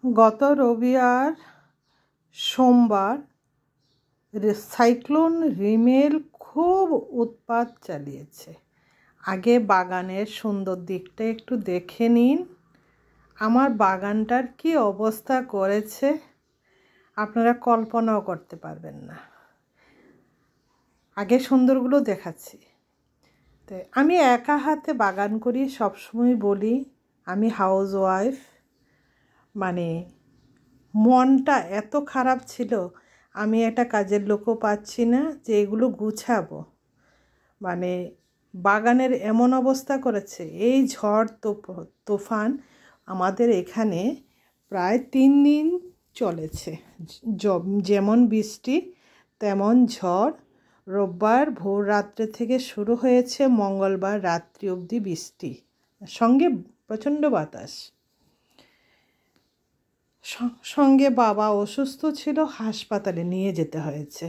গত রবিবার সোমবার সাইক্লোন রিমেল খুব উৎপাত চালিয়েছে। আগে বাগানের সুন্দর দিকটা একটু দেখে নিন। আমার বাগানটার কি অবস্থা করেছে আপনারা কল্পনাও করতে পারবেন না। আগে সুন্দরগুলো দেখাচ্ছি। তো আমি একা হাতে বাগান করি, সবসময় বলি আমি হাউস ওয়াইফ। মানে মনটা এত খারাপ ছিল, আমি একটা কাজের লোকও পাচ্ছি না যে এগুলো গুছাবো। মানে বাগানের এমন অবস্থা করেছে, এই ঝড় তুফান আমাদের এখানে প্রায় 3 দিন চলেছে। যেমন বৃষ্টি তেমন ঝড়। রোববার ভোর রাত্রে থেকে শুরু হয়েছে, মঙ্গলবার রাত্রি অবধি বৃষ্টি, সঙ্গে প্রচণ্ড বাতাস। সঙ্গে বাবা অসুস্থ ছিল, হাসপাতালে নিয়ে যেতে হয়েছে।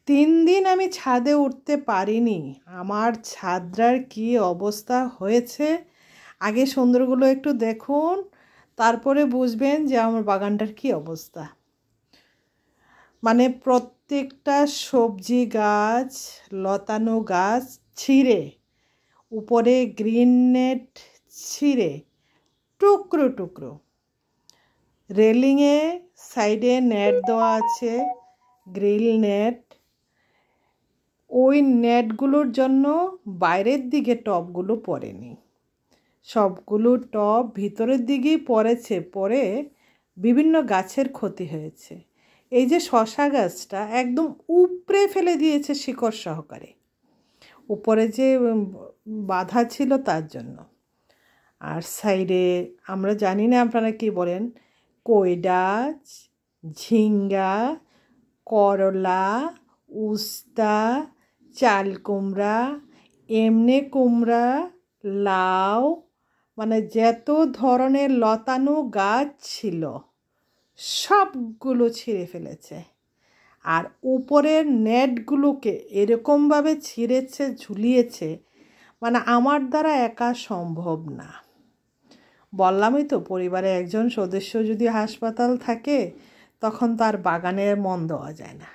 3 দিন আমি ছাদে উঠতে পারিনি। আমার ছাদটার কি অবস্থা হয়েছে আগে সুন্দরগুলো একটু দেখুন, তারপরে বুঝবেন যে আমার বাগানটার কি অবস্থা। মানে প্রত্যেকটা সবজি গাছ, লতানো গাছ ছিঁড়ে, উপরে গ্রিন নেট ছিঁড়ে টুকরো টুকরো। রেলিংয়ে সাইডে নেট দেওয়া আছে, গ্রিল নেট। ওই নেটগুলোর জন্য বাইরের দিকে টবগুলো পড়েনি, সবগুলো টব ভিতরের দিকেই পড়েছে। পরে বিভিন্ন গাছের ক্ষতি হয়েছে। এই যে শশা গাছটা একদম উপড়ে ফেলে দিয়েছে শিকড় সহকারে, উপরে যে বাধা ছিল তার জন্য। আর সাইডে আমরা জানি না আপনারা কি বলেন, কইডাচ, ঝিঙ্গা, করলা, উস্তা, চাল কুমড়া, এমনি কুমড়া, লাউ, মানে যত ধরনের লতানো গাছ ছিল সবগুলো ছিঁড়ে ফেলেছে। আর উপরের নেটগুলোকে এরকমভাবে ছিঁড়েছে, ঝুলিয়েছে, মানে আমার দ্বারা একা সম্ভব না। বললামই তো, পরিবারে একজন সদস্য যদি হাসপাতাল থাকে তখন তার বাগানের মন দেওয়া যায় না।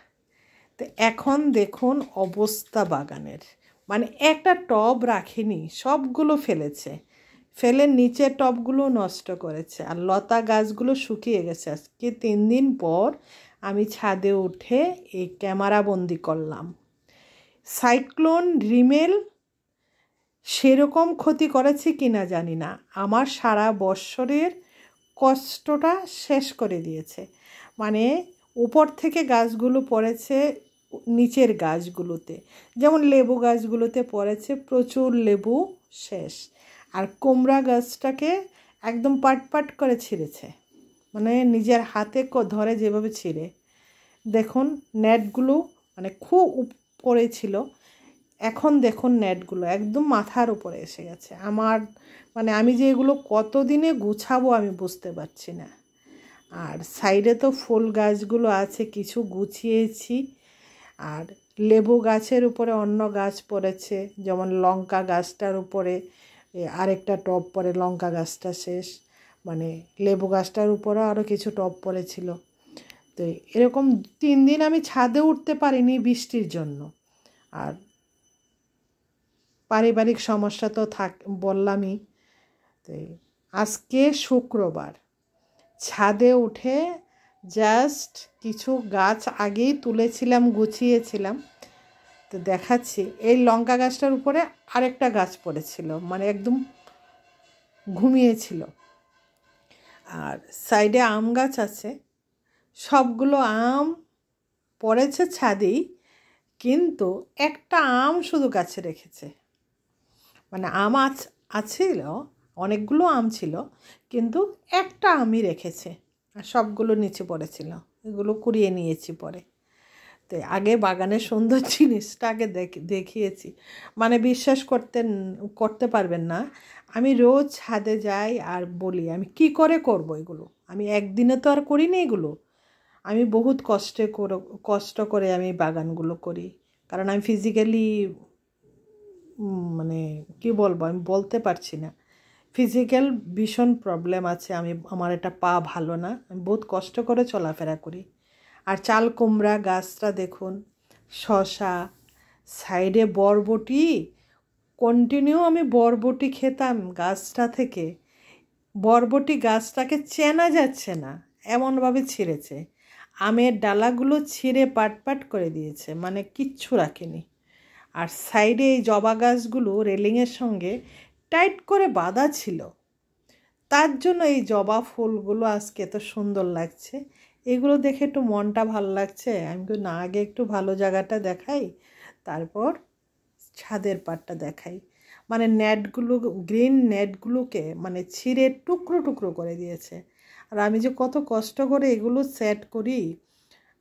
তো এখন দেখুন অবস্থা বাগানের, মানে একটা টব রাখেনি, সবগুলো ফেলেছে, ফেলে নিচের টবগুলো নষ্ট করেছে। আর লতা গাছগুলো শুকিয়ে গেছে। আজকে 3 দিন পর আমি ছাদে উঠে এই ক্যামেরা বন্দি করলাম। সাইক্লোন রিমেল সেরকম ক্ষতি করেছে কিনা জানি না, আমার সারা বৎসরের কষ্টটা শেষ করে দিয়েছে। মানে উপর থেকে গাছগুলো পড়েছে নিচের গাছগুলোতে, যেমন লেবু গাছগুলোতে পড়েছে, প্রচুর লেবু শেষ। আর কুমড়া গাছটাকে একদম পাট করে ছিঁড়েছে, মানে নিজের হাতে ধরে যেভাবে ছিঁড়ে। দেখুন নেটগুলো মানে খুব উপরে ছিল, এখন দেখুন নেটগুলো একদম মাথার উপরে এসে গেছে। আমার মানে আমি যে এগুলো কতদিনে গুছাবো আমি বুঝতে পারছি না। আর সাইডে তো ফুল গাছগুলো আছে, কিছু গুছিয়েছি। আর লেবু গাছের উপরে অন্য গাছ পড়েছে, যেমন লঙ্কা গাছটার উপরে আরেকটা টব পড়ে, লঙ্কা গাছটা শেষ। মানে লেবু গাছটার উপরে আরও কিছু টব পড়েছিল। তো এরকম 3 দিন আমি ছাদে উঠতে পারিনি বৃষ্টির জন্য। আর পারিবারিক সমস্যা তো বললামই। তো আজকে শুক্রবার ছাদে উঠে জাস্ট কিছু গাছ আগেই তুলেছিলাম, গুছিয়েছিলাম। তো দেখাচ্ছি, এই লঙ্কা গাছটার উপরে আরেকটা গাছ পড়েছিল, মানে একদম ঘুমিয়েছিল। আর সাইডে আম গাছ আছে, সবগুলো আম পড়েছে ছাদেই, কিন্তু একটা আম শুধু গাছে রেখেছে। মানে আম আছিল, অনেকগুলো আম ছিল, কিন্তু একটা আমই রেখেছে, আর সবগুলো নিচে পড়েছিল। এগুলো কুড়িয়ে নিয়েছি পরে। তো আগে বাগানের সুন্দর জিনিসটা আগে দেখিয়েছি। মানে বিশ্বাস করতে পারবেন না, আমি রোজ ছাদে যাই আর বলি আমি কি করে করব এগুলো। আমি একদিনে তো আর করিনি এগুলো, আমি বহুত কষ্ট করে আমি বাগানগুলো করি। কারণ আমি ফিজিক্যালি মানে কি বলবো, আমি বলতে পারছি না, ফিজিক্যাল ভীষণ প্রবলেম আছে, আমার এটা পা ভালো না, আমি বহুত কষ্ট করে চলাফেরা করি। আর চাল কুমড়া গাছটা দেখুন, শশা, সাইডে বরবটি, কন্টিনিউ আমি বরবটি খেতাম গাছটা থেকে। বরবটি গাছটাকে চেনা যাচ্ছে না, এমনভাবে ছিঁড়েছে। আমের ডালাগুলো ছিঁড়ে পাট করে দিয়েছে, মানে কিচ্ছু রাখেনি। আর সাইডে এই জবা গাছগুলো রেলিংয়ের সঙ্গে টাইট করে বাঁধা ছিল, তার জন্য এই জবা ফুলগুলো আজকে এত সুন্দর লাগছে। এগুলো দেখে একটু মনটা ভালো লাগছে। আমি তো না আগে একটু ভালো জায়গাটা দেখাই, তারপর ছাদের পাটটা দেখাই। মানে নেটগুলো, গ্রিন নেটগুলোকে মানে ছিঁড়ে টুকরো টুকরো করে দিয়েছে। আর আমি যে কত কষ্ট করে এগুলো সেট করি,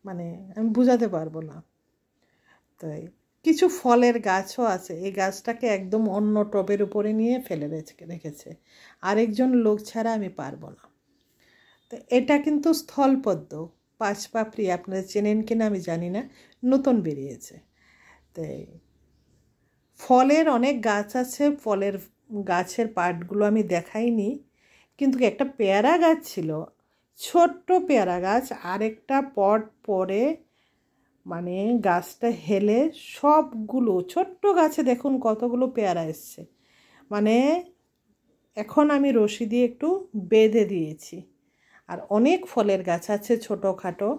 মানে আমি বোঝাতে পারবো না। তাই কিছু ফলের গাছও আছে, এই গাছটাকে একদম অন্য টবের উপরে নিয়ে ফেলে রেখেছে। আরেকজন লোক ছাড়া আমি পারবো না। তো এটা কিন্তু স্থলপদ্ম, পাঁচপাপড়ি, আপনারা চেনেন কিনা আমি জানি না, নতুন বেরিয়েছে। তাই ফলের অনেক গাছ আছে, ফলের গাছের পাটগুলো আমি দেখাইনি। কিন্তু একটা পেয়ারা গাছ ছিল, ছোট্ট পেয়ারা গাছ, আরেকটা পট পরে মানে গাছটা হেলে সবগুলো ছোট্ট গাছে দেখুন কতগুলো পেয়ারা এসছে। মানে এখন আমি রশি দিয়ে একটু বেঁধে দিয়েছি। আর অনেক ফলের গাছ আছে ছোটোখাটো,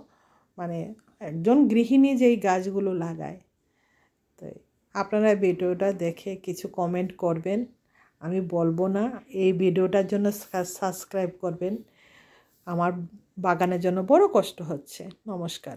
মানে একজন গৃহিণী যেই গাছগুলো লাগায়। তাই আপনারা ভিডিওটা দেখে কিছু কমেন্ট করবেন, আমি বলবো না। এই ভিডিওটার জন্য সাবস্ক্রাইব করবেন, আমার বাগানের জন্য বড় কষ্ট হচ্ছে। নমস্কার।